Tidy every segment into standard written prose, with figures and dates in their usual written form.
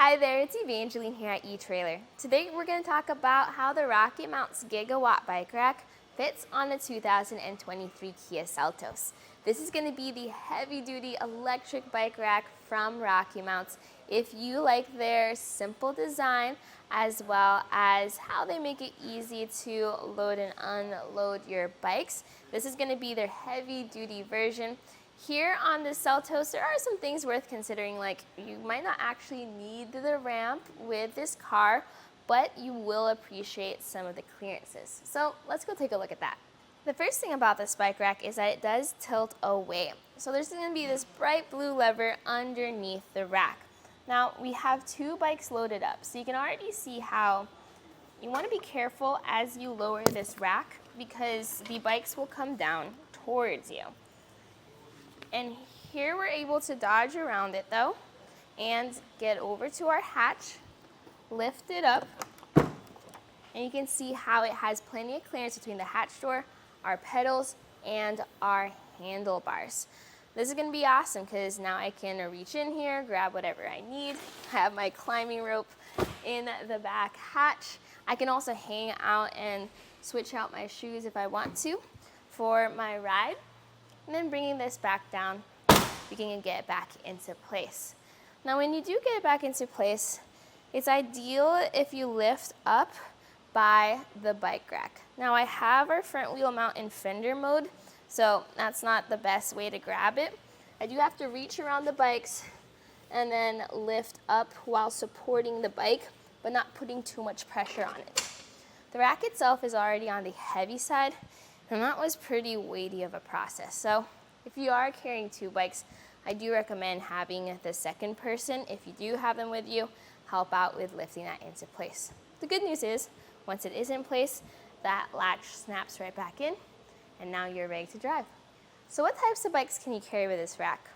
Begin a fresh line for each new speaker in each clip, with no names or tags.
Hi there, it's Evangeline here at etrailer. Today we're going to talk about how the RockyMounts Gigawatt bike rack fits on the 2023 Kia Seltos. This is going to be the heavy-duty electric bike rack from RockyMounts. If you like their simple design as well as how they make it easy to load and unload your bikes, this is going to be their heavy-duty version. Here on the Seltos, there are some things worth considering, like you might not actually need the ramp with this car, but you will appreciate some of the clearances. So let's go take a look at that. The first thing about this bike rack is that it does tilt away. So there's going to be this bright blue lever underneath the rack. Now we have two bikes loaded up, so you can already see how you want to be careful as you lower this rack because the bikes will come down towards you. And here we're able to dodge around it though and get over to our hatch, lift it up, and you can see how it has plenty of clearance between the hatch door, our pedals, and our handlebars. This is going to be awesome because now I can reach in here, grab whatever I need. I have my climbing rope in the back hatch. I can also hang out and switch out my shoes if I want to for my ride. And then bringing this back down, you can get it back into place. Now when you do get it back into place, it's ideal if you lift up by the bike rack. Now I have our front wheel mount in fender mode, so that's not the best way to grab it. I do have to reach around the bikes and then lift up while supporting the bike, but not putting too much pressure on it. The rack itself is already on the heavy side, and that was pretty weighty of a process. So if you are carrying two bikes, I do recommend having the second person, if you do have them with you, help out with lifting that into place. The good news is, once it is in place, that latch snaps right back in, and now you're ready to drive. So what types of bikes can you carry with this rack?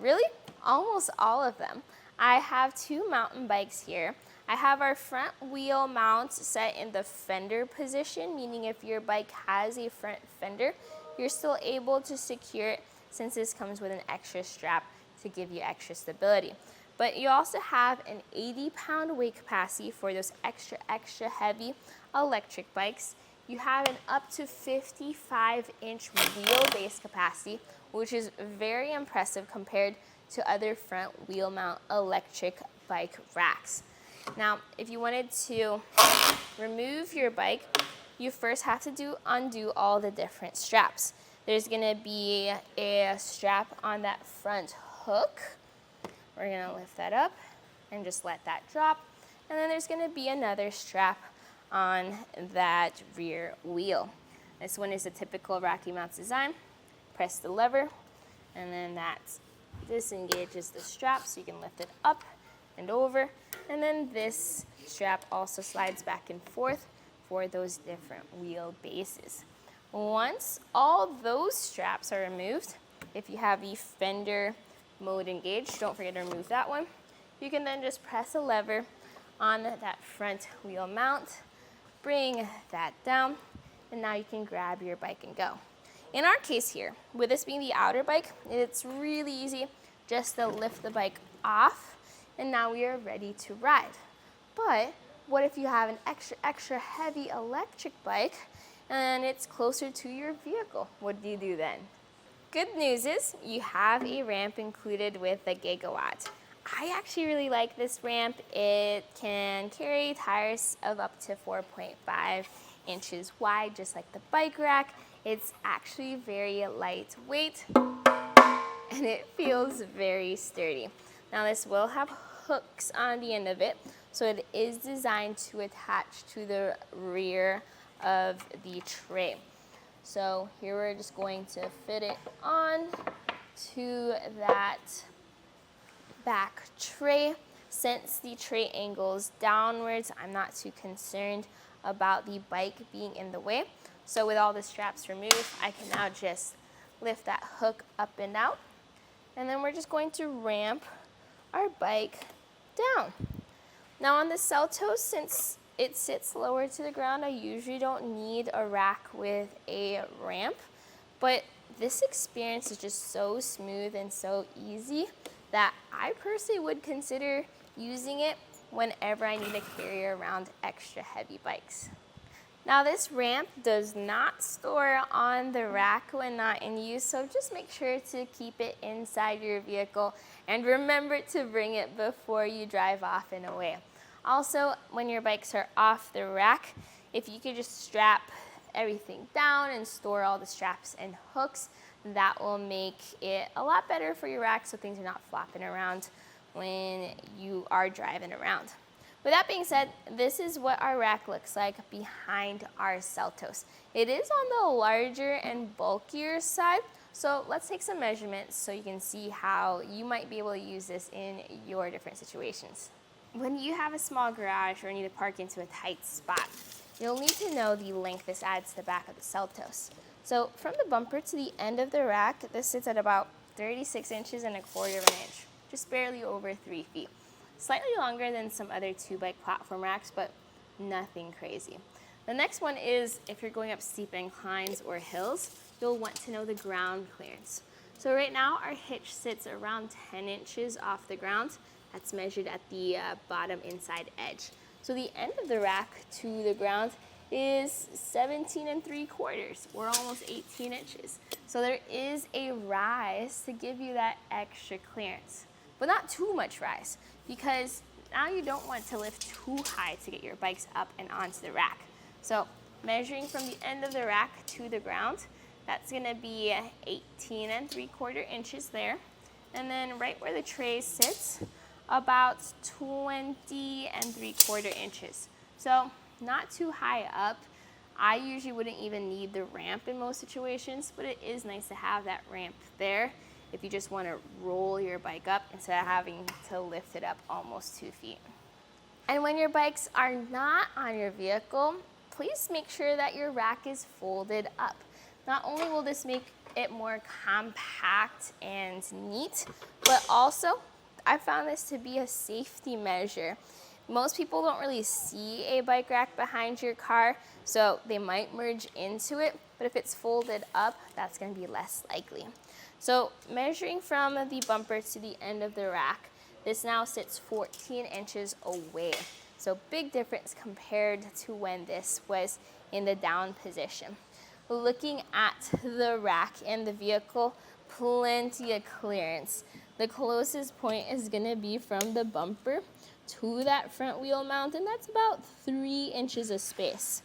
Really? Almost all of them. I have two mountain bikes here. I have our front wheel mounts set in the fender position, meaning if your bike has a front fender, you're still able to secure it since this comes with an extra strap to give you extra stability. But you also have an 80-pound weight capacity for those extra heavy electric bikes. You have an up to 55-inch wheelbase capacity, which is very impressive compared to other front wheel mount electric bike racks. Now, if you wanted to remove your bike, you first have to undo all the different straps. There's going to be a strap on that front hook. We're going to lift that up and just let that drop. And then there's going to be another strap on that rear wheel. This one is a typical RockyMounts design. Press the lever, and then that disengages the strap so you can lift it up and over, and then this strap also slides back and forth for those different wheel bases. Once all those straps are removed, if you have the fender mode engaged, don't forget to remove that one. You can then just press a lever on that front wheel mount, bring that down, and now you can grab your bike and go. In our case here, with this being the outer bike, it's really easy just to lift the bike off, and now we are ready to ride. But what if you have an extra heavy electric bike and it's closer to your vehicle? What do you do then? Good news is you have a ramp included with the Gigawatt. I actually really like this ramp. It can carry tires of up to 4.5 inches wide, just like the bike rack. It's actually very lightweight and it feels very sturdy. Now this will have hooks on the end of it, so it is designed to attach to the rear of the tray. So here we're just going to fit it on to that back tray. Since the tray angles downwards, I'm not too concerned about the bike being in the way. So with all the straps removed, I can now just lift that hook up and out. And then we're just going to ramp our bike down. Now on the Seltos, since it sits lower to the ground, I usually don't need a rack with a ramp, but this experience is just so smooth and so easy that I personally would consider using it whenever I need to carry around extra heavy bikes. Now this ramp does not store on the rack when not in use, so just make sure to keep it inside your vehicle and remember to bring it before you drive off and away. Also, when your bikes are off the rack, if you could just strap everything down and store all the straps and hooks, that will make it a lot better for your rack so things are not flopping around when you are driving around. With that being said, this is what our rack looks like behind our Seltos. It is on the larger and bulkier side, so let's take some measurements so you can see how you might be able to use this in your different situations. When you have a small garage or need to park into a tight spot, you'll need to know the length this adds to the back of the Seltos. So from the bumper to the end of the rack, this sits at about 36 inches and 1/4 of an inch, just barely over 3 feet. Slightly longer than some other 2-bike platform racks, but nothing crazy. The next one is if you're going up steep inclines or hills, you'll want to know the ground clearance. So right now our hitch sits around 10 inches off the ground. That's measured at the bottom inside edge. So the end of the rack to the ground is 17 3/4, or almost 18 inches. So there is a rise to give you that extra clearance, but not too much rise, because now you don't want to lift too high to get your bikes up and onto the rack. So measuring from the end of the rack to the ground, that's gonna be 18 3/4 inches there. And then right where the tray sits, about 20 3/4 inches. So not too high up. I usually wouldn't even need the ramp in most situations, but it is nice to have that ramp there if you just want to roll your bike up instead of having to lift it up almost 2 feet. And when your bikes are not on your vehicle, please make sure that your rack is folded up. Not only will this make it more compact and neat, but also I found this to be a safety measure. Most people don't really see a bike rack behind your car, so they might merge into it, but if it's folded up, that's gonna be less likely. So measuring from the bumper to the end of the rack, this now sits 14 inches away. So big difference compared to when this was in the down position. Looking at the rack and the vehicle, plenty of clearance. The closest point is gonna be from the bumper to that front wheel mount, and that's about 3 inches of space.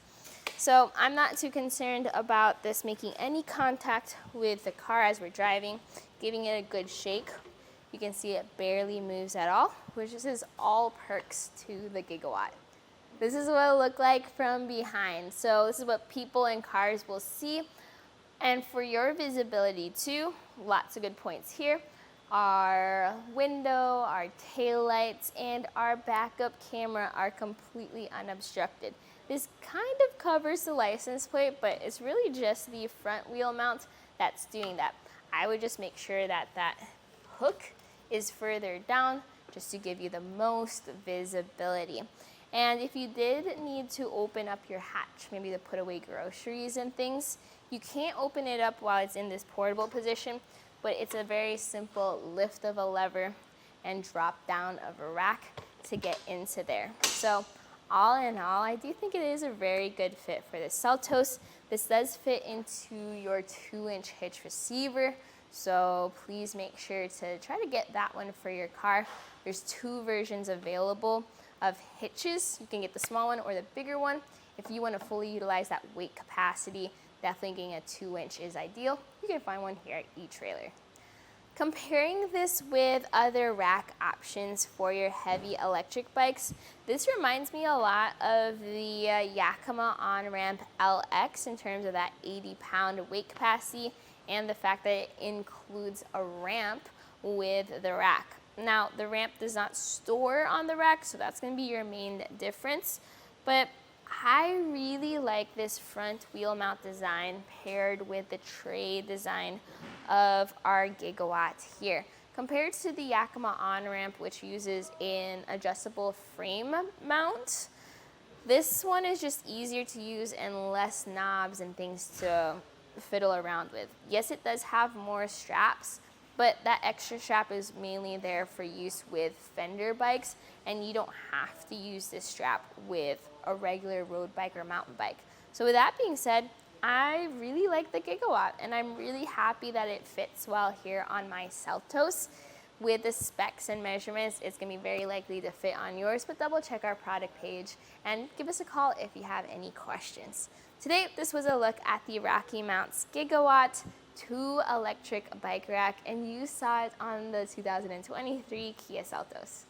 So I'm not too concerned about this making any contact with the car as we're driving, giving it a good shake. You can see it barely moves at all, which is all perks to the Gigawatt. This is what it looked like from behind. So this is what people in cars will see. And for your visibility too, lots of good points here. Our window, our tail lights, and our backup camera are completely unobstructed. This kind of covers the license plate, but it's really just the front wheel mount that's doing that. I would just make sure that that hook is further down just to give you the most visibility. And if you did need to open up your hatch, maybe to put away groceries and things, you can't open it up while it's in this portable position, but it's a very simple lift of a lever and drop down of a rack to get into there. So all in all, I do think it is a very good fit for the Seltos. This does fit into your 2-inch hitch receiver, so please make sure to try to get that one for your car. There's 2 versions available of hitches. You can get the small one or the bigger one. If you want to fully utilize that weight capacity, definitely getting a 2-inch is ideal. You can find one here at eTrailer. Comparing this with other rack options for your heavy electric bikes, this reminds me a lot of the Yakima On-Ramp LX in terms of that 80-pound weight capacity and the fact that it includes a ramp with the rack. Now, the ramp does not store on the rack, so that's going to be your main difference, but I really like this front wheel mount design paired with the tray design of our Gigawatt here. Compared to the Yakima On-Ramp, which uses an adjustable frame mount, this one is just easier to use and less knobs and things to fiddle around with. Yes, it does have more straps, but that extra strap is mainly there for use with fender bikes, and you don't have to use this strap with a regular road bike or mountain bike. So with that being said, I really like the Gigawatt, and I'm really happy that it fits well here on my Seltos. With the specs and measurements, it's gonna be very likely to fit on yours, but double check our product page and give us a call if you have any questions. Today, this was a look at the RockyMounts Gigawatt 2 electric bike rack, and you saw it on the 2023 Kia Seltos.